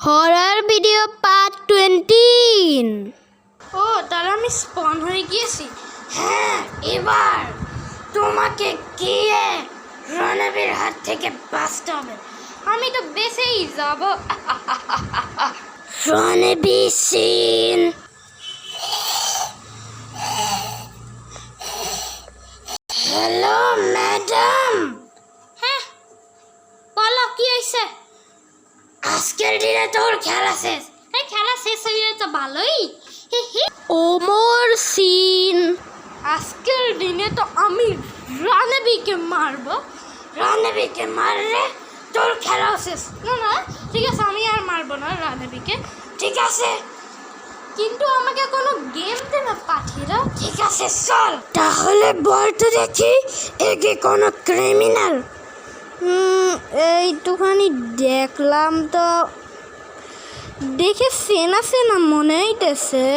হরার video part 20। ও তাহলে আমি স্পন হয়ে গিয়েছি। হ্যাঁ, এবার তোমাকে গিয়ে রণবীর হাত থেকে বাঁচতে হবে। আমি তো বেঁচেই যাব। রণবীর সিন। Hello madam. হ্যাঁ বলো কি হয়েছে? আজকের দিনে তোর খেলা শেষ। এই খেলা শেষ হয়ে তো ভালোই। ওমর সিন। আজকের দিনে তো আমি রণবীরকে মারবো। রণবীরকে মারলে তোর খেলাও শেষ। না না ঠিক আছে, আমি আর মারবো না রণবীরকে। ঠিক আছে, কিন্তু আমাকে কোনো গেম দেবে পাঠিয়ে। ঠিক আছে চল। তাহলে বলতে দেখি একে কোনো ক্রিমিনাল। এইটুখানি দেখলাম তো, দেখে চেনা চেনা মনে হইতেছে।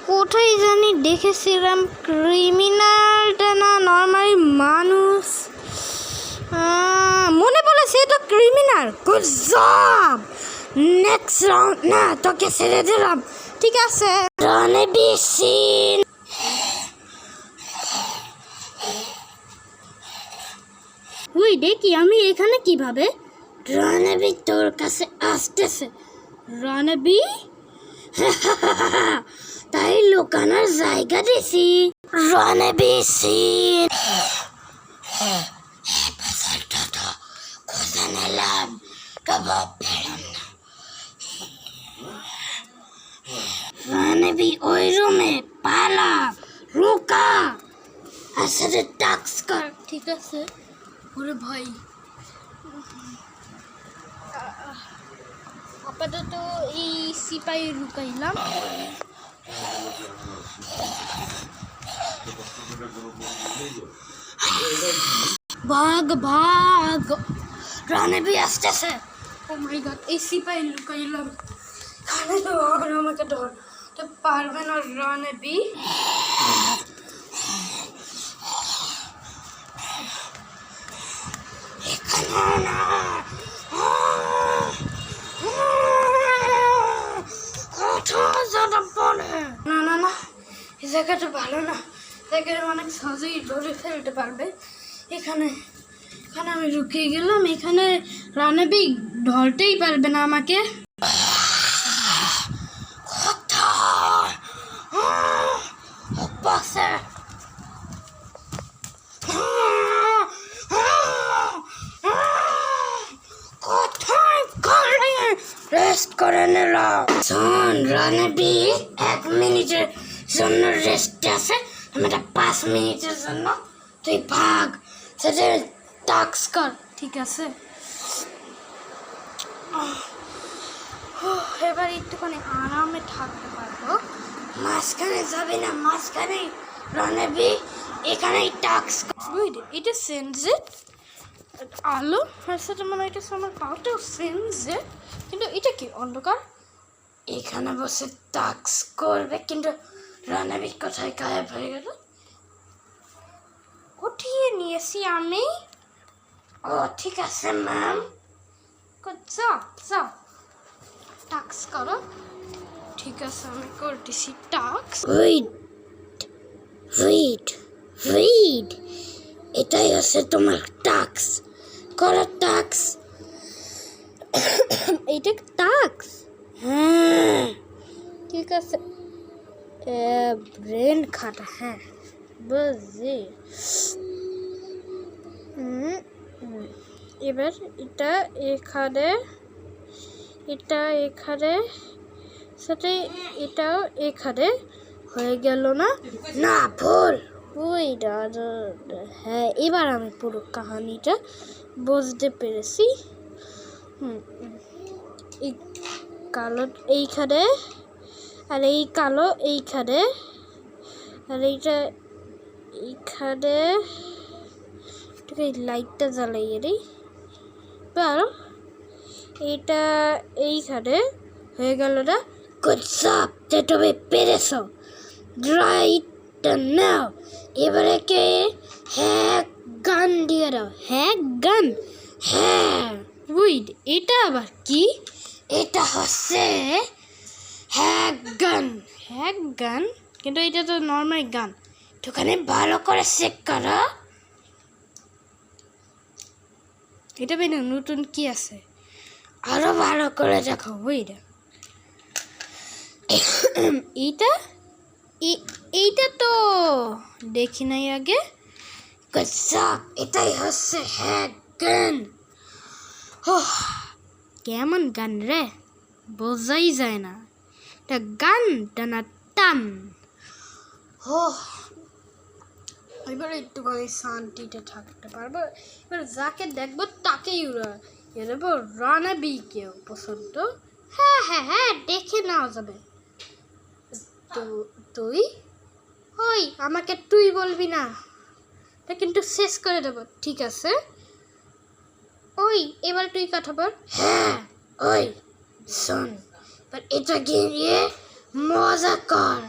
কোথায় জানি দেখেছিলাম। ক্রিমিনালটা না নর্মালি মানুষ। মনে পড়ে, সে তো criminal. Good job. Next round না, তোকে ছেড়ে দিলাম। ঠিক আছে। রণবীর সিন। ওই দেখি আমি এখানে কিভাবে? রণবীর তোর কাছে আসতেছে। রণবীর তাই লুকানোর জায়গা দিছি। রণবীর সিন। খোঁজা নিলাম, কাবাব পেলাম না। রণবীর ওই রুমে পালা, রুকা আসলে টাক্স কর। ঠিক আছে। ওরে ভাই, আপাতত এই সিপাহি লুকাইলাম। ভাগ ভাগ। রণবীর আসতেছে। ও মাই গড, এই সিপাহি লুকাইলাম। আমাকে ধর তো পারবে না রণবীর। না না না, এই জায়গাটা ভালো না। জায়গাটা অনেক সহজেই ধরে ফেলতে পারবে। এখানে এখানে আমি রুকিয়ে গেলাম। এখানে রণবীর ধরতেই পারবে না আমাকে। রেস্ট করে নিলাম। শোন রণবীর, 1 মিনিটের জন্য রেস্ট আছে। আমরা 5 মিনিটের জন্য। তুই ভাগ, সেটা টাক্স কর। ঠিক আছে, এবার একটুখানি আরামে থাকতে পারবো। মাঝখানে যাবি না, মাঝখানে রণবীর, এখানেই টাক্স কর। বুঝলি, এটা সেন্সেট আলো আর সেটা মনে হইতেছে আমার পাওয়াটাও সেন্সেট। কিন্তু এটা কি অন্ধকার? এখানে বসে টাক্স করবে, কিন্তু রণবীর কোথায় গায়েব হয়ে গেল? উঠিয়ে নিয়েছি আমি। ও ঠিক আছে ম্যাম। যাও যাও, টাক্স করো। ঠিক আছে, আমি করতেছি টাক্স। ওয়েট ওয়েট ওয়েট, এটাই আছে তোমার টাক্স। করো টাক্স। এইটা টাক্স? হ্যাঁ ঠিক আছে, ব্রেন খাটা। হ্যাঁ বুঝছি। এবার এটা এখানে, এটা এখানে, সাথে এটাও এখানে হয়ে গেল না? না, ভুল। ওই দাদা, হ্যাঁ এবার আমি পুরো কাহিনীটা বুঝতে পেরেছি। এই কালো এইখানে, আর এই কালো এইখানে, আর এইটা এইখানে। এই লাইটটা জ্বালাইয়ে দিই। এবার এইটা এইখানে হয়ে গেল না? গুড জব, তুমি পেরেছো। রাইট নাও এবারে কে হ্যাক গান দিয়ে দাও। হ্যাঁ গান। হ্যাঁ ওই ওয়েট, এটা আবার কি? এটা হচ্ছে হ্যাক গান। হ্যাক গান? কিন্তু এটা তো নর্মাল গান। একটুখানি ভালো করে চেক করো। এটা বেনে নতুন কি আছে? আরো ভালো করে দেখো। ওয়েট, এইটা এইটা তো দেখি নাই আগে। গজব, এটাই হচ্ছে হ্যাক গান। কেমন গান রে, বোঝাই যায় না। এটা গানটা না টান। এবার একটুখানি শান্তিতে থাকতে পারবো। এবার যাকে দেখবো তাকেই ওরা এরবো। রানাবি কেউ পছন্দ? হ্যাঁ হ্যাঁ হ্যাঁ, দেখে নেওয়া যাবে। তো তুই, ওই আমাকে তুই বলবি না, এটা কিন্তু শেষ করে দেবো। ঠিক আছে, ওই এবার তুই কথা বল। হ্যাঁ, ওই শোন, এবার এটা গিয়ে মজা কর।